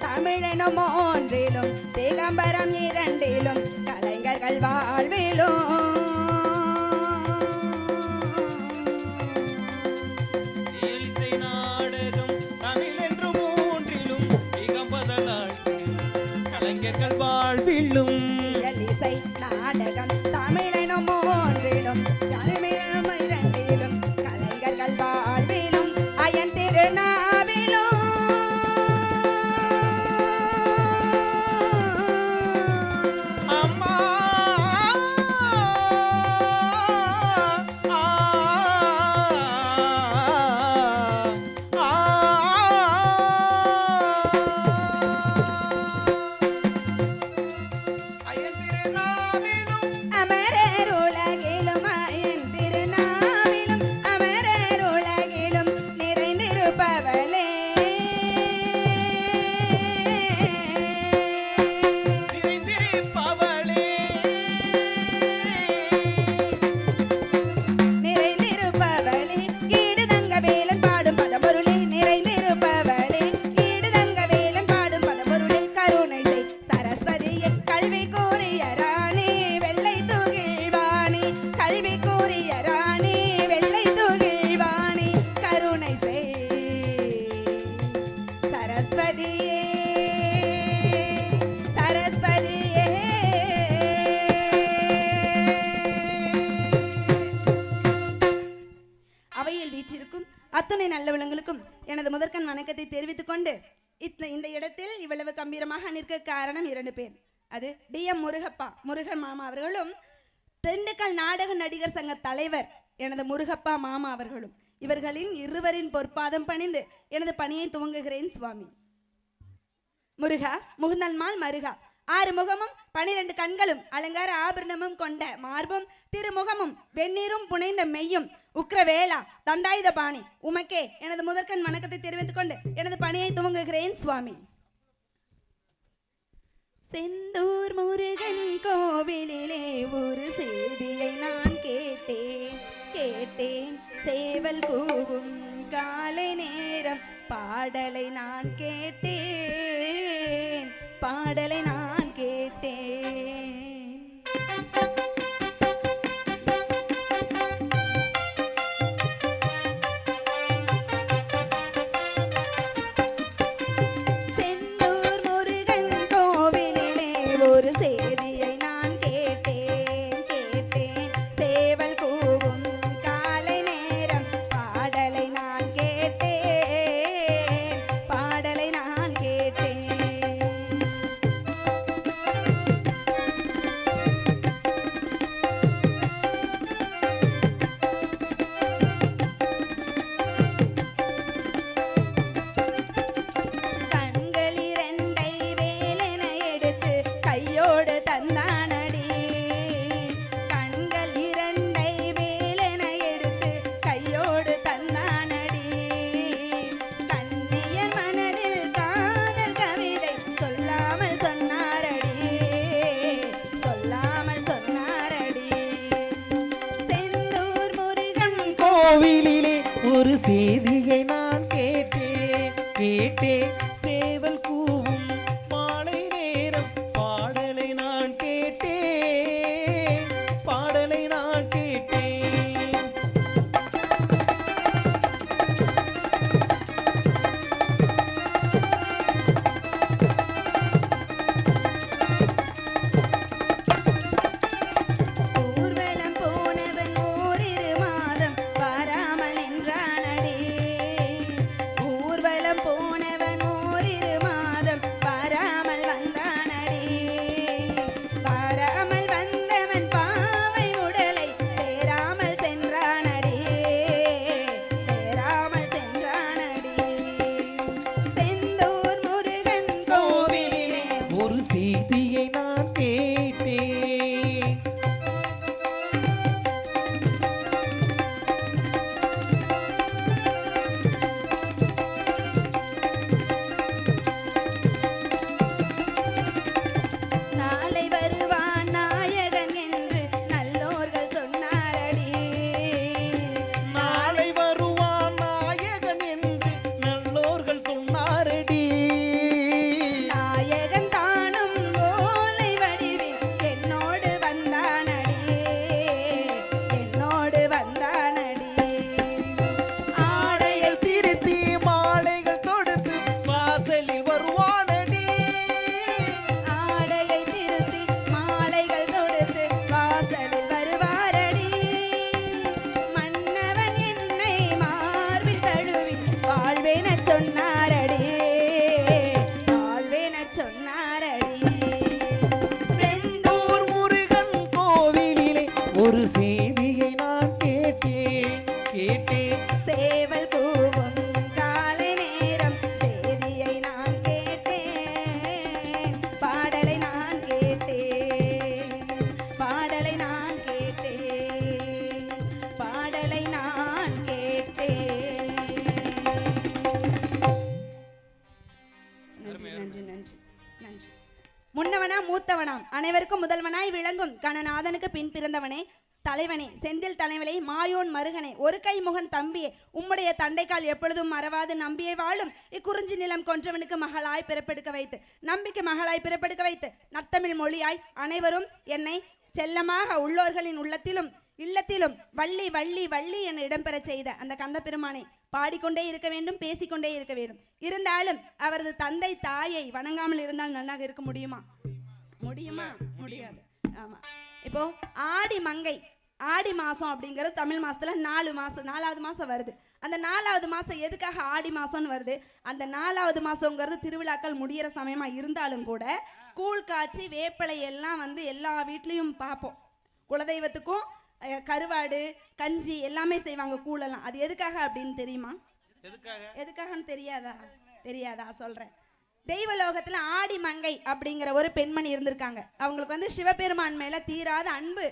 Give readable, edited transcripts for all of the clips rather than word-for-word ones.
தமிழனும் ஒன்றிலும் திகம்பரம் இரண்டிலும் கலைஞர்கள் வாழ்விலும் வாழ்விலும் இசை நாடகம் தமிழனும் ஒன்றிலும் தமிழனும் இரண்டிலும் கலைஞர்கள் வாழ்விலும் அயன் திருநாவிலும் அம்மா அத்துணை நல்லவங்களுக்கும் எனது முதற்கண் வணக்கத்தை தெரிவித்துக் கொண்டு இந்த இடத்தில் இவ்வளவு கம்பீரமாக நிற்க காரணம் 2 பேர். அது DM முருகன் மாமா அவர்களும் திண்டுக்கல் நாடக நடிகர் சங்க தலைவர் எனது முருகப்பா மாமா அவர்களும். இவர்களின் இருவரின் பொற்பாதம் பணிந்து எனது பணியை துவங்குகிறேன் சுவாமி. முருகா முகுந்தல்மால் மருகா 6 முகமும் 12 கண்களும் அலங்கார ஆபரணமும் கொண்ட மார்பும் திருமுகமும் வெந்நீரும் புனைந்த மெய்யும் உக்ரவேளா தண்டாயுத பாணி உமக்கே எனது முதற்கண் வணக்கத்தை தெரிவித்துக் கொண்டு எனது பணியை துவங்குகிறேன் சுவாமி. செந்தூர் முருகன் கோவிலிலே ஒரு செய்தியை நான் கேட்டேன் சேவல் கூவும் காலை நேரம் பாடலை நான் கேட்டேன் செந்தூர் முருகன் கோவிலிலே ஒரு செய்தியை நான் கேட்டேன் சேவல் கூவும் காலை நேரம் பாடலை நான் கேட்டேன் கோவிலிலே ஒரு செய்தியை நான் கேட்டேன் சேவல் கூவும் மாலை நேரம் பாடலை நான் கேட்டேன் நன்றி நன்றி நன்றி நன்றி. முன்னவனா மூத்தவனாம் அனைவருக்கும் முதல்வனாய் விளங்கும் கணநாதனுக்கு பின் பிறந்தவனே, தலைவனே, செந்தில் தலைவனே, மாயோன் மருகனே, ஒரு கை முகன் தம்பியே, உம்முடைய தண்டைக்கால் எப்பொழுதும் மறவாது நம்பியே வாழும் இக்குறிஞ்சி நிலம் கொன்றவனுக்கு மகளாய் பிறப்பெடுக்க வைத்து, நம்பிக்கை மகளாய் பிறப்பெடுக்க வைத்து, நத்தமிழ் மொழியாய் அனைவரும் என்னை செல்லமாக உள்ளோர்களின் உள்ளத்திலும் இல்லத்திலும் வள்ளி வள்ளி வள்ளி என இடம்பெற செய்த அந்த கந்த பெருமானை பாடிக்கொண்டே இருக்க வேண்டும், பேசிக்கொண்டே இருக்க வேண்டும். இருந்தாலும் அவரது தந்தை தாயை வணங்காமல் இருந்தால் நன்னாக இருக்க முடியுமா? முடியுமா? முடியாது. ஆமா. இப்போ ஆடி மங்கை, ஆடி மாசம் அப்படிங்கிறது தமிழ் மாசத்துல 4வது மாசம் வருது. அந்த 4வது மாசம் எதுக்காக ஆடி மாசம்னு வருது? அந்த 4வது மாசங்கிறது திருவிழாக்கள் முடியிற சமயமா இருந்தாலும் கூட கூழ் காய்ச்சி வேப்பிலை எல்லாம் வந்து எல்லா வீட்லயும் பார்ப்போம். குலதெய்வத்துக்கும் கருவாடு கஞ்சி எல்லாமே செய்வாங்க, கூழெல்லாம். அது எதுக்காக அப்படின்னு தெரியுமா? எதுக்காகன்னு தெரியாதா சொல்றேன். தெய்வலோகத்துல ஆடி மங்கை அப்படிங்கிற ஒரு பெண்மணி இருந்திருக்காங்க. அவங்களுக்கு வந்து சிவபெருமான் மேல தீராத அன்பு,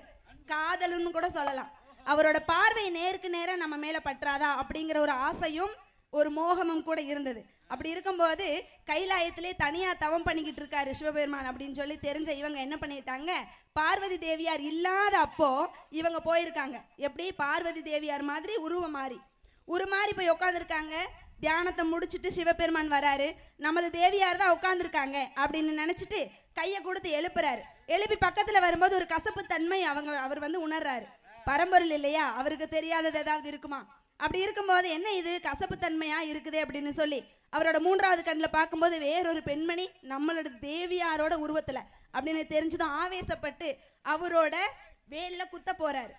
காதல்னு கூட சொல்லலாம். அவரோட பார்வை நேருக்கு நேரம் நம்ம மேல பற்றாதா அப்படிங்கிற ஒரு ஆசையும் ஒரு மோகமும் கூட இருந்தது. அப்படி இருக்கும்போது கைலாயத்திலே தனியா தவம் பண்ணிக்கிட்டு இருக்காரு சிவபெருமான் அப்படின்னு சொல்லி தெரிஞ்ச இவங்க என்ன பண்ணிட்டாங்க, பார்வதி தேவியார் இல்லாத அப்போ இவங்க போயிருக்காங்க. எப்படி? பார்வதி தேவியார் மாதிரி உருமாறி போய் உட்காந்துருக்காங்க. தியானத்தை முடிச்சுட்டு சிவபெருமான் வராரு, நமது தேவியார் தான் உட்காந்துருக்காங்க அப்படின்னு நினைச்சிட்டு கையை கொடுத்து எழுப்புறாரு. எழுப்பி பக்கத்துல வரும்போது ஒரு கசப்பு தன்மை அவர் வந்து உணர்றாரு. பரம்பொருள் இல்லையா, அவருக்கு தெரியாதது ஏதாவது இருக்குமா? அப்படி இருக்கும்போது என்ன இது கசப்பு தன்மையா இருக்குதே அப்படின்னு சொல்லி அவரோட 3வது கண்ணில் பார்க்கும்போது வேறொரு பெண்மணி நம்மளோட தேவியாரோட உருவத்துல அப்படின்னு தெரிஞ்சதும் ஆவேசப்பட்டு அவரோட வேல்ல குத்த போறாரு.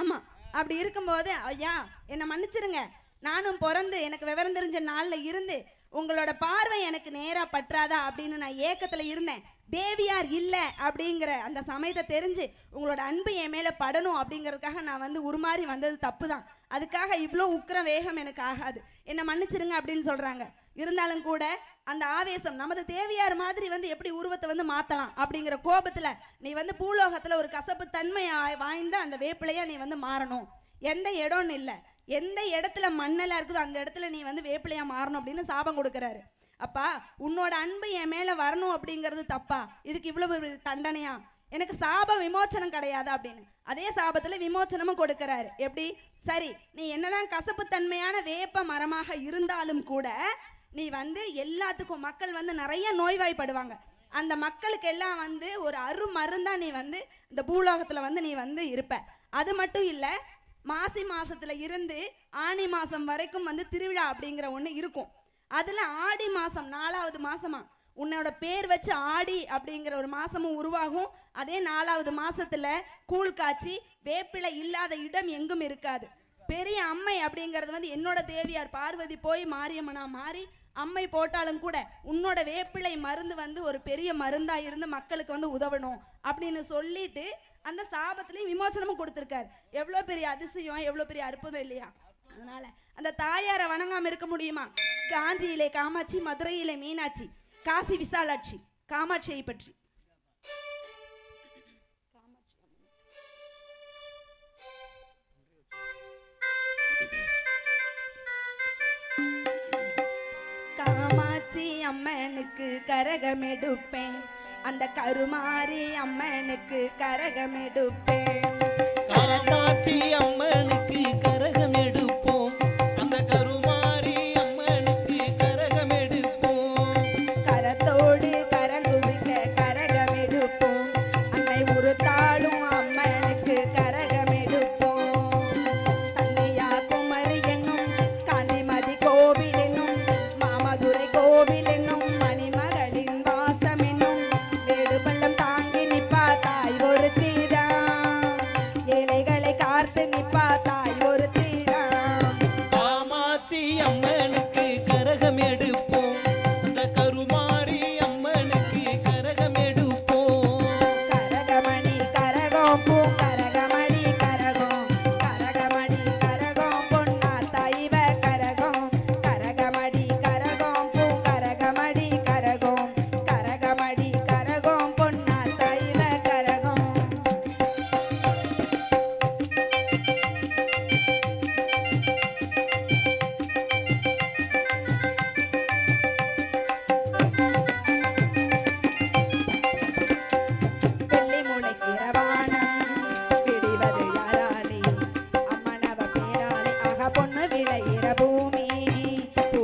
ஆமா. அப்படி இருக்கும்போது ஐயா என்னை மன்னிச்சிருங்க, நானும் பிறந்து எனக்கு விவரம் தெரிஞ்ச நாளில் இருந்து உங்களோட பார்வை எனக்கு நேரா பற்றாதா அப்படின்னு நான் ஏக்கத்துல இருந்தேன். தேவியார் இல்லை அப்படிங்கிற அந்த சமயத்தை தெரிஞ்சு உங்களோட அன்பு என் மேலே படணும் அப்படிங்கிறதுக்காக நான் வந்து உருமாறி வந்தது தப்பு தான். அதுக்காக இவ்வளோ உக்கிர வேகம் எனக்கு ஆகாது, என்னை மன்னிச்சிருங்க அப்படின்னு சொல்கிறாங்க. இருந்தாலும் கூட அந்த ஆவேசம், நமது தேவியார் மாதிரி வந்து எப்படி உருவத்தை வந்து மாற்றலாம் அப்படிங்கிற கோபத்தில் நீ வந்து பூலோகத்தில் ஒரு கசப்பு தன்மை வாய்ந்த அந்த வேப்பிலையா நீ வந்து மாறணும். எந்த இடம்னு இல்லை, எந்த இடத்துல மண்ணெல்லாம் இருக்குதோ அந்த இடத்துல நீ வந்து வேப்பிலையா மாறணும் அப்படின்னு சாபம் கொடுக்குறாரு. அப்பா உன்னோட அன்பு என் மேலே வரணும் அப்படிங்கிறது தப்பா? இதுக்கு இவ்வளவு தண்டனையா? எனக்கு சாப விமோச்சனம் கிடையாது அப்படின்னு அதே சாபத்தில் விமோச்சனமும் கொடுக்கிறாரு. எப்படி? சரி, நீ என்னதான் கசப்பு தன்மையான வேப்ப மரமாக இருந்தாலும் கூட நீ வந்து எல்லாத்துக்கும் மக்கள் வந்து நிறைய நோய்வாய்ப்படுவாங்க. அந்த மக்களுக்கெல்லாம் வந்து ஒரு அருமருந்தா நீ வந்து இந்த பூலோகத்தில் வந்து நீ வந்து இருப்ப. அது மட்டும் இல்லை, மாசி மாசத்துல இருந்து ஆனி மாசம் வரைக்கும் வந்து திருவிழா அப்படிங்கிற ஒன்று இருக்கும். அதில் ஆடி மாதம் 4வது மாதமா உன்னோட பேர் வச்சு ஆடி அப்படிங்கிற ஒரு மாதமும் உருவாகும். அதே 4வது மாதத்தில் கூழ் காய்ச்சி வேப்பிலை இல்லாத இடம் எங்கும் இருக்காது. பெரிய அம்மை அப்படிங்கிறது வந்து என்னோட தேவியார் பார்வதி போய் மாரியம்மனா மாறி அம்மை போட்டாலும் கூட உன்னோட வேப்பிலை மருந்து வந்து ஒரு பெரிய மருந்தாக இருந்து மக்களுக்கு வந்து உதவணும் அப்படின்னு சொல்லிட்டு அந்த சாபத்திலையும் விமோசனமும் கொடுத்துருக்காரு. எவ்வளோ பெரிய அதிசயம், எவ்வளோ பெரிய அற்புதம் இல்லையா? அதனால அந்த தாயாரை வணங்காம இருக்க முடியுமா? காஞ்சியிலே காமாட்சி, மதுரையிலே மீனாட்சி, காசி விசாலாட்சி. காமாட்சியை பற்றி காமாட்சி அம்மனுக்கு கரகம் எடுப்பேன், அந்த கருமாரி அம்மனுக்கு கரகம் எடுப்பேன். காமாட்சி அம்மனுக்கு கரகம் எடுப்போம், அந்த கருமாரி அம்மனுக்கு கரகம் எடுப்போம். கரத்தோடு கரங்குவிக்க கரகம் எடுப்போம், அன்னை உருத்தாளும் அம்மனுக்கு கரகம் எடுப்போம். தன்னையா குமரி என்னும் காந்திமதி கோவில் என்னும் மாமதுரை கோவில் என்னும் மணிமகளின் வாசம் என்னும் வேடுபள்ளம் தாங்கி நிப்பா தாய் ஒரு தீரா, ஏழைகளை காத்து நிப்பா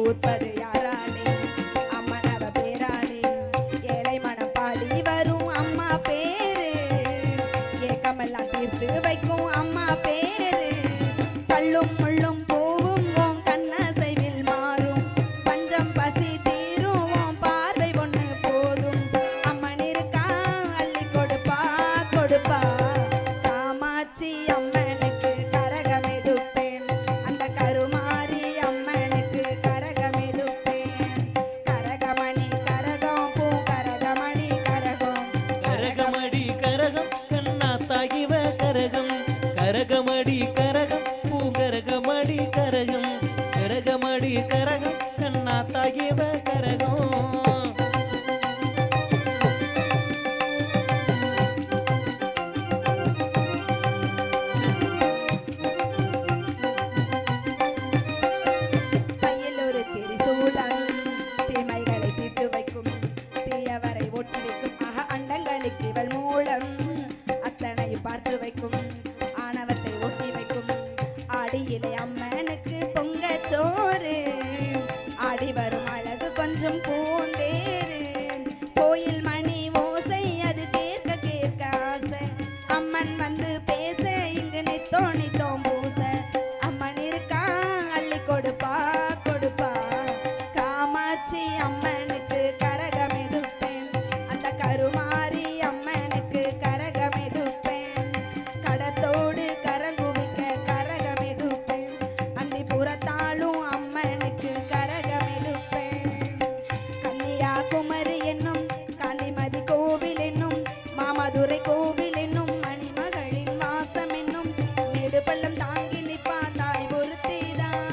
கூர்ப்பது யாராலே அம்மன் அவ பேராலே ஏழை மனம் பாடி வரும் அம்மா பேரு ஏக்கமெல்லாம் தீர்த்து வைக்கும் அம்மா பேரு கல்லும் முள்ளும் பூவும் உன் கண்ணசைவில் மாறும் பஞ்சம் பசி தீரும் உன் பார்வை ஒண்ணு போதும் அம்மன் இருக்கா அள்ளி கொடுப்பா கொடுப்பா காமாட்சி அம்மனுக்கு கரகம் எடுப்பேன் அந்த கருமாரி அம்மனுக்கு கரகம் எடுப்பேன் கரகமணி கரகம் பூ கரகமணி கரகம் கரகமடி கரகம் கண்ணாத்தாகிவ கரகம் கரகமடி கரகம் பூகரகமடி கரகம் கரகமடி கரகம் கண்ணாத்தாகிவ கரகம் கையில் ஒரு திரிசூலம் தீமைகளை தீர்த்து வைக்கும் தீயவரை ஒட்டி வைக்கும் அண்டங்களுக்கு இவள் மூலம் அத்தனையும் பார்த்து வைக்கும் ஆணவத்தை ஒட்டி வைக்கும் ஆடியிலே அம்மனுக்கு பொங்க சோறு ஆடி வரும் அழகு கொஞ்சம் பூந்தேரு கோயில் மணி ஓசை அது கேட்க கேட்க ஆசை அம்மன் வந்து பேச இங்கு நித்தோம் பூச அம்மன் இருக்கா அள்ளி கொடுப்பா கொடுப்பா காமாட்சி அம்மனுக்கு கரகம் எடுப்பேன் அந்த கருமாரி அம்மனுக்கு கரகம் எடுப்பேன் கடத்தோடு கரங்குவிக்க கரகம் எடுப்பேன் அந்தி புறத்தாலும் அம்மனுக்கு கரகம் எடுப்பேன் கன்னியாகுமரி என்னும் காந்திமதி கோவில் என்னும் மாமதுரை கோவில் என்னும் மணிமகளின் வாசம் என்னும் மேடு பள்ளம் தாங்கி நிப்பா தாய் ஒருத்திதான்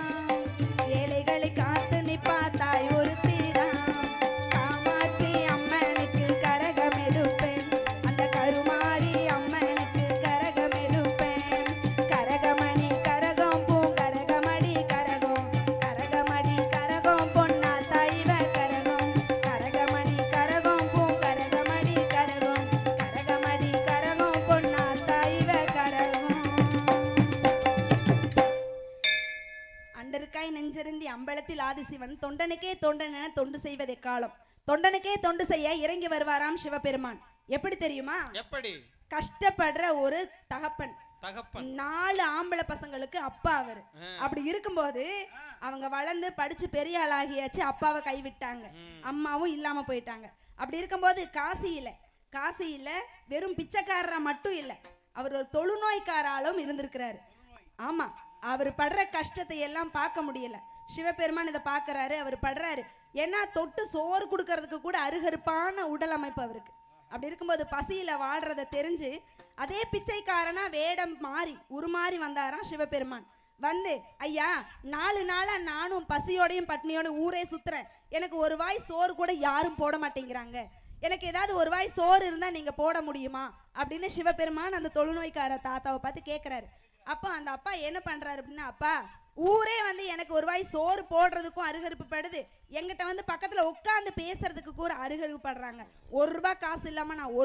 ஏழைகளை காத்து நிப்பா தாய் ஒருத்திதான் காமாட்சி அம்மனுக்கு கரகம் எடுப்பேன் அந்த கருமாரி அம்மனுக்கு கரகம் எடுப்பேன் கரகமணி கரகம் பூ கரகமடி கரகம் கரகமடி கரகம் பொன்னா தாய்வ கரகம் கரகமணி கரகம் பூ கரகமடி கரகம் கரகமடி கரகம் பொன்னா தாய்வ கரகம் அண்டருக்காய் நெஞ்சிருந்தி அம்பலத்தில் ஆதிசிவன் தொண்டனுக்கே தொண்டன் என தொண்டு செய்வதே காலம் தொண்டனுக்கே தொண்டு செய்ய இறங்கி வருவாராம் சிவபெருமான் எப்படி தெரியுமா எப்படி கஷ்டப்படுற ஒரு தகப்பன் தகப்பன் 4 ஆம்பளை பசங்களுக்கு அப்பா அவர் அப்படி இருக்கும்போது அவங்க வளர்ந்து படிச்சு பெரிய ஆளாகியாச்சு அப்பாவை கைவிட்டாங்க அம்மாவும் இல்லாம போயிட்டாங்க அப்படி இருக்கும்போது காசியில வெறும் பிச்சைக்காரரா மட்டும் இல்லை அவர் ஒரு தொழுநோய்க்காராலும் இருந்திருக்கிறாரு ஆமா அவர் படுற கஷ்டத்தை எல்லாம் பார்க்க முடியல சிவபெருமான் இதை பார்க்கறாரு அவர் படுறாரு ஏன்னா தொட்டு சோறு கொடுக்கறதுக்கு கூட அருகருப்பான உடல் அமைப்பு அவருக்கு அப்படி இருக்கும்போது பசியில வாடுறத தெரிஞ்சு அதே பிச்சைக்காரனா வேடம் மாறி உருமாறி வந்தாராம் சிவபெருமான் வந்து ஐயா 4 நாளா நானும் பசியோடையும் பட்னியோட ஊரே சுத்துறேன் எனக்கு ஒரு வாய் சோறு கூட யாரும் போட மாட்டேங்கிறாங்க எனக்கு ஏதாவது ஒரு வாய் சோறு இருந்தா நீங்க போட முடியுமா அப்படின்னு சிவபெருமான் அந்த தொழுநோய்க்கார தாத்தாவை பார்த்து கேட்கிறாரு அப்போ அந்த அப்பா என்ன பண்றாரு அப்படின்னா அப்பா ஊரே வந்து எனக்கு ஒரு வாய் சோறு போடுறதுக்கும் அருகருப்பு படுது எங்கிட்ட வந்து பக்கத்துல உட்காந்து பேசுறதுக்கு கூட அருகருப்பு படுறாங்க 1 ரூபாய் காசு இல்லாம நான்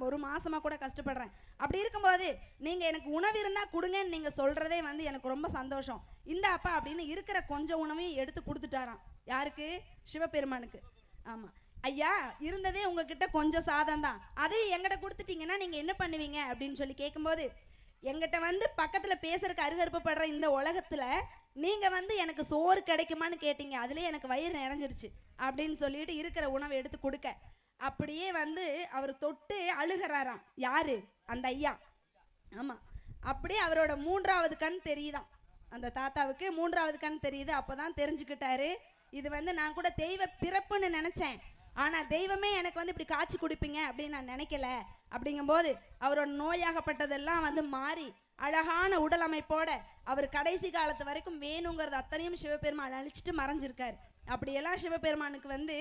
ஒரு மாசமா கூட கஷ்டப்படுறேன் அப்படி இருக்கும்போது நீங்க எனக்கு உணவு இருந்தா கொடுங்கன்னு நீங்க சொல்றதே வந்து எனக்கு ரொம்ப சந்தோஷம் இந்த அப்பா அப்படின்னு இருக்கிற கொஞ்சம் உணவையும் எடுத்து கொடுத்துட்டாராம் யாருக்கு சிவபெருமானுக்கு ஆமா ஐயா இருந்ததே உங்ககிட்ட கொஞ்சம் சாதம் தான் அதையும் எங்கிட்ட கொடுத்துட்டீங்கன்னா நீங்க என்ன பண்ணுவீங்க அப்படின்னு சொல்லி கேட்கும்போது எங்கிட்ட வந்து பக்கத்துல பேசுறதுக்கு அருகருப்படுற இந்த உலகத்துல நீங்க வந்து எனக்கு சோறு கிடைக்குமான்னு கேட்டீங்க அதுலயே எனக்கு வயிறு நிறைஞ்சிருச்சு அப்படின்னு சொல்லிட்டு இருக்கிற உணவை எடுத்து கொடுக்க அப்படியே வந்து அவர் தொட்டு அழுகிறாராம் யாரு அந்த ஐயா ஆமா அப்படியே அவரோட 3வது கண் தெரியுதாம் அந்த தாத்தாவுக்கு 3வது கண் தெரியுது அப்பதான் தெரிஞ்சுக்கிட்டாரு இது வந்து நான் கூட தெய்வ பிறப்புன்னு நினைச்சேன் ஆனா தெய்வமே எனக்கு வந்து இப்படி காட்சி கொடுப்பீங்க அப்படின்னு நான் நினைக்கல அப்படிங்கும்போது அவரோட நோயாகப்பட்டதெல்லாம் வந்து மாறி அழகான உடல் அமைப்போட அவர் கடைசி காலத்து வரைக்கும் வேணுங்கிறது அத்தனையும் சிவபெருமான் அழிச்சிட்டு மறைஞ்சிருக்காரு அப்படியெல்லாம் சிவபெருமானுக்கு வந்து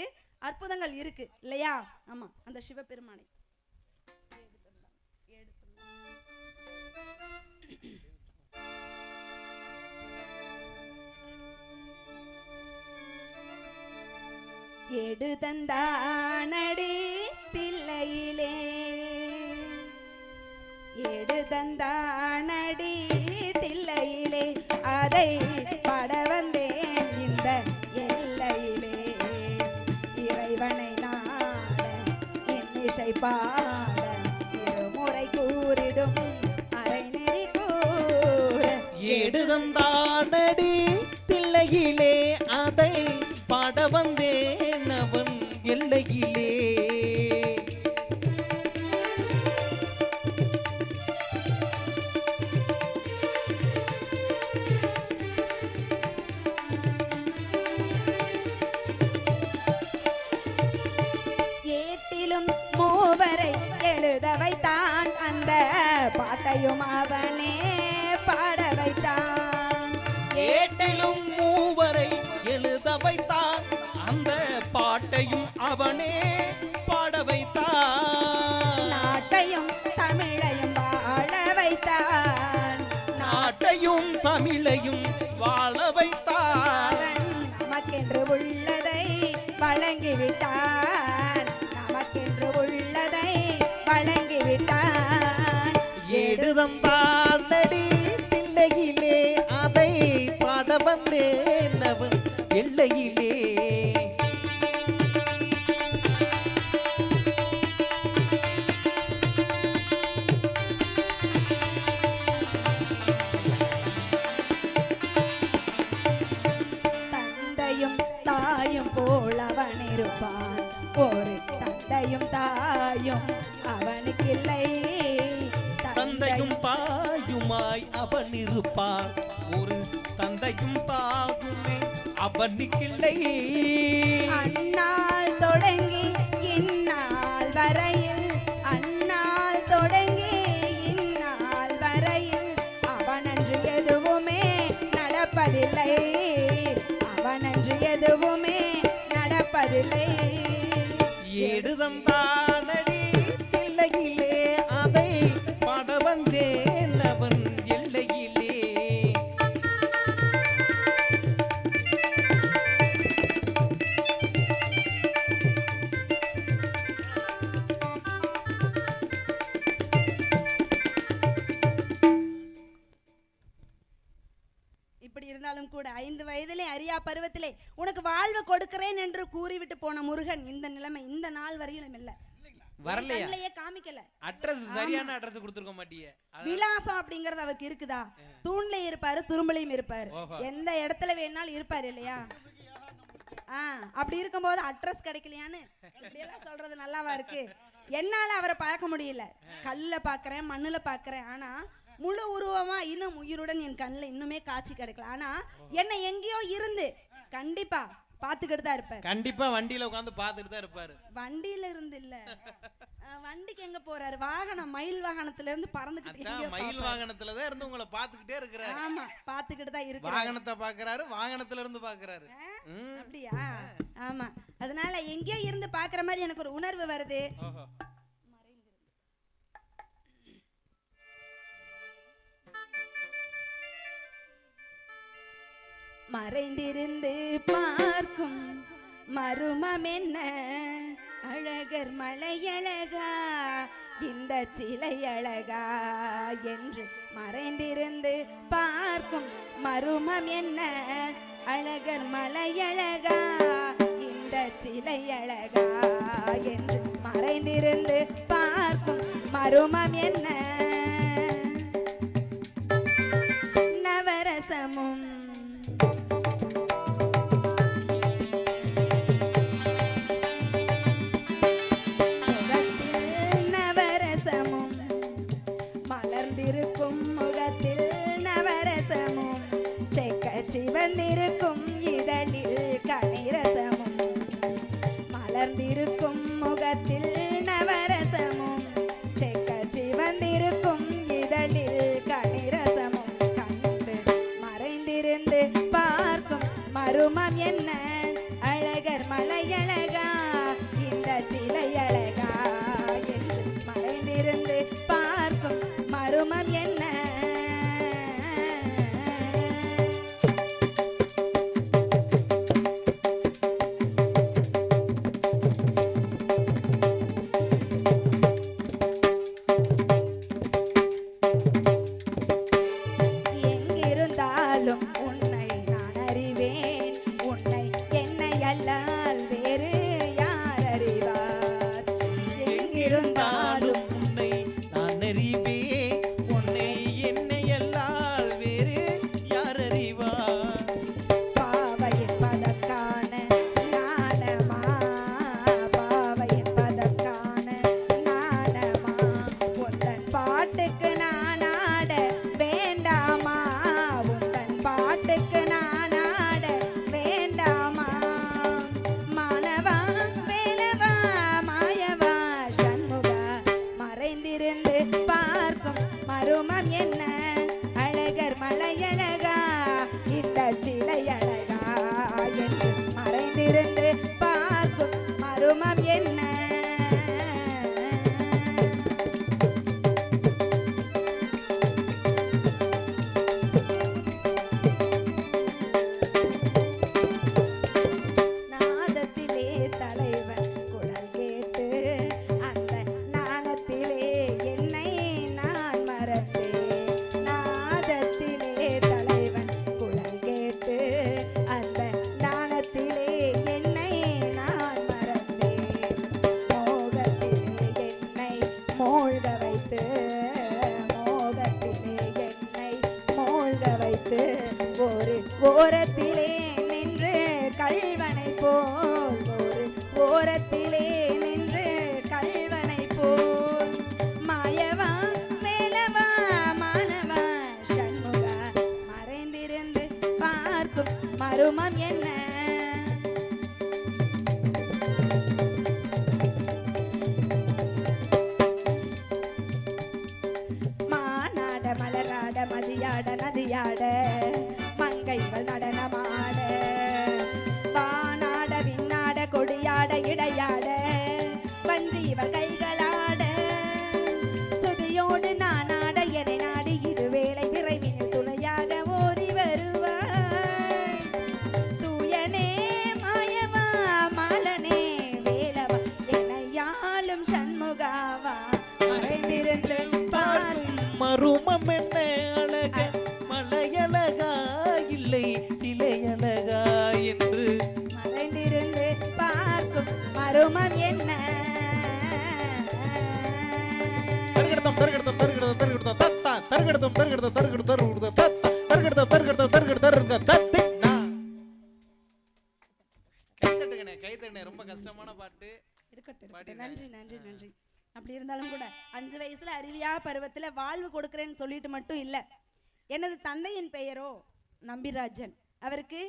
அற்புதங்கள் இருக்கு இல்லையா ஆமா அந்த சிவபெருமானை எடுதந்தானடி தில்லையிலே எடுதந்தானடி தில்லையிலே அதை பட வந்தேன் இந்த எல்லை இசை பாட இருமுறை கூறிடும் அரைநெறி கூற ஏடுதம் தானடி தில்லையிலே அதை பாட வந்தேன் அவன் எல்லையிலே. ஏட்டிலும் மூவரை எழுத வைத்தான் அந்த பாட்டையும் அவனே பாட வைத்தான். ஏட்டிலும் மூவரை எழுத வைத்தான் அந்த பாட்டையும் அவனே பாட வைத்தான். நாட்டையும் தமிழையும் வாழ வைத்தான். நாட்டையும் தமிழையும் வாழ வைத்தான். அவன் நமக்கென்று உள்ளதை வழங்கிவிட்டான். நமக்கென்று உள்ளதை வழங்கிவிட்டான். ஏடுதம் தானடி தில்லையிலே அதை பாட வந்தேன் அவன் எல்லையிலே. தந்தையும் தாயும் போல் அவன் இருப்பான். ஒரு தந்தையும் தாயும் அவனுக்கில்லை. தந்தையும் தாயுமாய் அவன் இருப்பான். ஒரு தந்தையும் தாயுமே அவனுக்கில்லை. அந்நாள் தொடங்கி இந்நாள் வரையில் அந்நாள் தொடங்கி இந்நாள் வரையில் அவனன்று எதுவுமே நடப்பதில்லை. அவனன்று எதுவுமே நடப்பதில்லை. ஏடுதம் தானடி தில்லையிலே அதை பாட வந்தேன் அவன் எல்லையிலே. இப்படி இருந்தாலும் கூட 5 வயதிலே அறியா பருவத்திலே உனக்கு வாழ்வு கொடுக்கிறேன் என்று கூறிவிட்டு போன முருகன் இந்த நிலைமை இந்த நாள் வரையிலும் இல்ல. வரலையா? கண்ணிலேயே காமிக்கல. அட்ரஸ் சரியான அட்ரஸ் கொடுத்துருக்க மாட்டியே. விலாசம் அப்படிங்கறது அவருக்கு இருக்குதா? தூண்ல இருப்பாரு, துரும்பலையும் இருப்பாரு, எந்த இடத்துல வேணாலும் இருப்பாரு இல்லையா? அப்படி இருக்கும்போது அட்ரஸ் கிடைக்கலையான்னு இப்படியெல்லாம் சொல்றது நல்லாவா இருக்கு? என்னால அவரை பார்க்க முடியல. கல்ல பாக்குறேன், மண்ணுல பாக்குறேன், ஆனா முழு உருவமா இன்னும் உயிருடன் என் கண்ணில் இன்னுமே காட்சி கிடைக்கல. ஆனா என்ன எங்கேயோ இருந்து கண்டிப்பா பாத்துக்கிட்டு தான் இருப்பாரு. கண்டிப்பா வண்டியில உட்கார்ந்து பாத்துட்டு தான் இருப்பாரு. வண்டியில இருந்து இல்ல, வண்டிக்கு எங்க போறாரு? வாகனம், மயில் வாகனத்துல இருந்து பறந்துகிட்டு மயில் வாகனத்துல தான் இருந்து உங்களை பாத்துக்கிட்டே இருக்கிறாரு. ஆமா, பாத்துக்கிட்டு தான் இருக்கு. வாகனத்தை பாக்குறாரு, வாகனத்துல இருந்து பாக்குறாரு. அப்படியா? ஆமா, அதனால எங்கேயோ இருந்து பாக்குற மாதிரி எனக்கு ஒரு உணர்வு வருது. மறைந்திருந்து பார்க்கும் மருமம் என்ன அழகர் மலையழகா இந்த சிலை அழகா என்று மறைந்திருந்து பார்க்கும் மருமம் என்ன அழகர் மலையழகா இந்த சிலை அழகா என்று மறைந்திருந்து பார்க்கும் மருமம் என்ன நவரசமும் மலர்ந்திருக்கும் முகத்தில் நவரசமும் சிவந்திருக்கும் இதழில் கனிரசமும் மலர்ந்திருக்கும் முகத்தில் நவரசமும் சிவந்திருக்கும் இதழில் கனிரசமும் கண்டு மறைந்திருந்து பார்க்கும் மருமம் என்ன அழகர் மலையழகா இந்த சிலை அழகா என்று மறைந்திருந்து பார்க்கும் மருமம் என்ன எங்கிருந்தாலும் உன்னை நான் அறிவேன். உன்னை என்னை அல்லால் வேறு யார் அறிவார்? ஓரத்திலே நின்று கள்வனை போல் ஒரு ஓரத்திலே நின்று கள்வனை போல் மாயவா வேலவா மாணவா சண்முகா மறைந்திருந்து பார்க்கும் மருமம் என்ன மானாட மலராட மதியாட நதியாட மங்கைகள் நடனமாட வானாட விண்ணாட கொடியாட இடையாட வஞ்சிவ கைகளாட சுதியோடு நானாட என நாடி இருவேளை விரைவில் துணையாக ஓடி வருவாய் தூயனே மாயவா மாலனே வேலவா எனையாளும் சண்முகாவா மறைந்திருந்து பார்க்கும் மருமம் என்ன அழக மலையழகா இல்லை சிலையழகா என்று மறைந்திருந்து பார்க்கும் மருமம் என்ன தருகிடத்தம் தருகிடத்தம் தருகிடத்தம் தருகிடத்தம் தத்தா தருகிடத்தம் தருகிடத்தம் தருகிடத்தம் தருகிடத்தம் தத்தா தருகிடத்தம் தருகிடத்தம் தருகிடத்தம் தருகிடத்தம் தத்தி கைத்தட்டுங்கண்ணே ரொம்ப கஷ்டமான பாட்டு. இருக்கட்டும் இருக்கட்டும். நன்றி நன்றி நன்றி. அப்படி இருந்தாலும் கூட 5 வயசுல அறிவியா பருவத்துல வாழ்வு கொடுக்கிறேன்னு சொல்லிட்டு மட்டும் இல்ல. எனது தந்தையின் பெயரோ நம்பிராஜன். அவருக்கு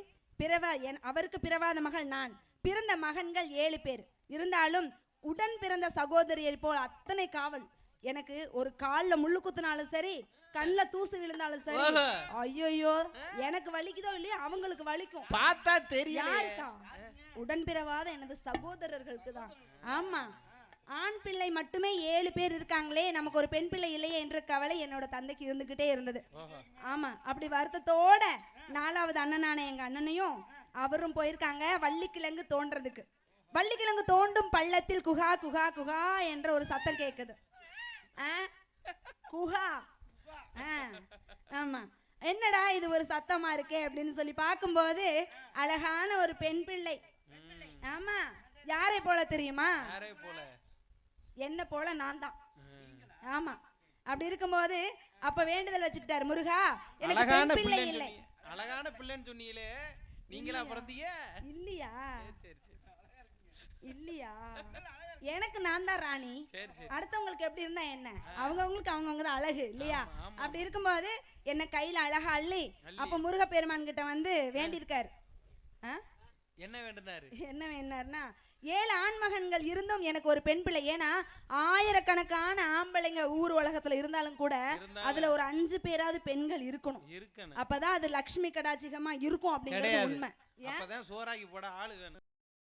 பிறவாத மகள் நான். பிறந்த மகன்கள் 7 பேர். இருந்தாலும் உடன் பிறந்த சகோதரியர் போல் அத்தனை காவல். எனக்கு ஒரு கால்ல முள்ளு குத்துனாலும் சரி, கண்ணுல தூசு விழுந்தாலும் சரி, ஐயோ எனக்கு வலிக்குதோ இல்லையோ அவங்களுக்கு வலிக்கும். பார்த்தா தெரியல. உடன் பிறவாத எனது சகோதரர்களுக்கு தான். ஆமா, ஆண் பிள்ளை மட்டுமே 7 பேர் இருக்காங்களே, நமக்கு ஒரு பெண் பிள்ளை இல்லையே என்ற கவலை என்னோட தந்தைக்கு இருந்துகிட்டே இருந்தது. ஆமா, அப்படி வருத்தத்தோட 4வது அண்ணனான எங்க அண்ணனையும் அவரும் போயிருக்காங்க வள்ளிக்கிழங்கு தோன்றதுக்கு. வள்ளிக்கிழங்கு தோண்டும் பள்ளத்தில் குஹா குஹா குஹா என்ற ஒரு சத்தம் கேட்குது. குஹா. ஆமா, என்னடா இது ஒரு சத்தமா இருக்கே அப்படின்னு சொல்லி பார்க்கும்போது அழகான ஒரு பெண் பிள்ளை. ஆமா, யாரை போல தெரியுமா? என்ன போல நான் தான். ஆமா, அப்படி இருக்கும்போது அப்ப வேண்டுதல் வச்சுக்கிட்டாரு, முருகா எனக்கு பெண் பிள்ளை இல்லை. அழகான பிள்ளைன்னு சொன்னீங்களே, நீங்களா பிறந்தீங்க? இல்லையா? இல்லையா, எனக்கு நான் தான் ராணி. அடுத்தவங்களுக்கு எப்படி இருந்தா என்ன, அவங்கவுங்களுக்கு அவங்கவுங்க தான் அழகு இல்லையா? அப்படி இருக்கும்போது என்ன கையில அழகா அள்ளி அப்ப முருகப்பெருமான் கிட்ட வந்து வேண்டியிருக்காரு. என்ன வேண்டினாருன்னா, 7 ஆண்மகன்கள் இருந்தும் எனக்கு ஒரு பெண் பிள்ளை. ஏன்னா ஆயிரக்கணக்கான ஆம்பளைங்க ஊர் உலகத்துல இருந்தாலும் கூட அதுல ஒரு 5 பேராவது பெண்கள் இருக்கணும். அப்பதான் அது லட்சுமி கடாட்சிகமா இருக்கும் அப்படிங்கிறது உண்மை. அப்பதான் சோறாக்கி போட ஆளு வேணும்.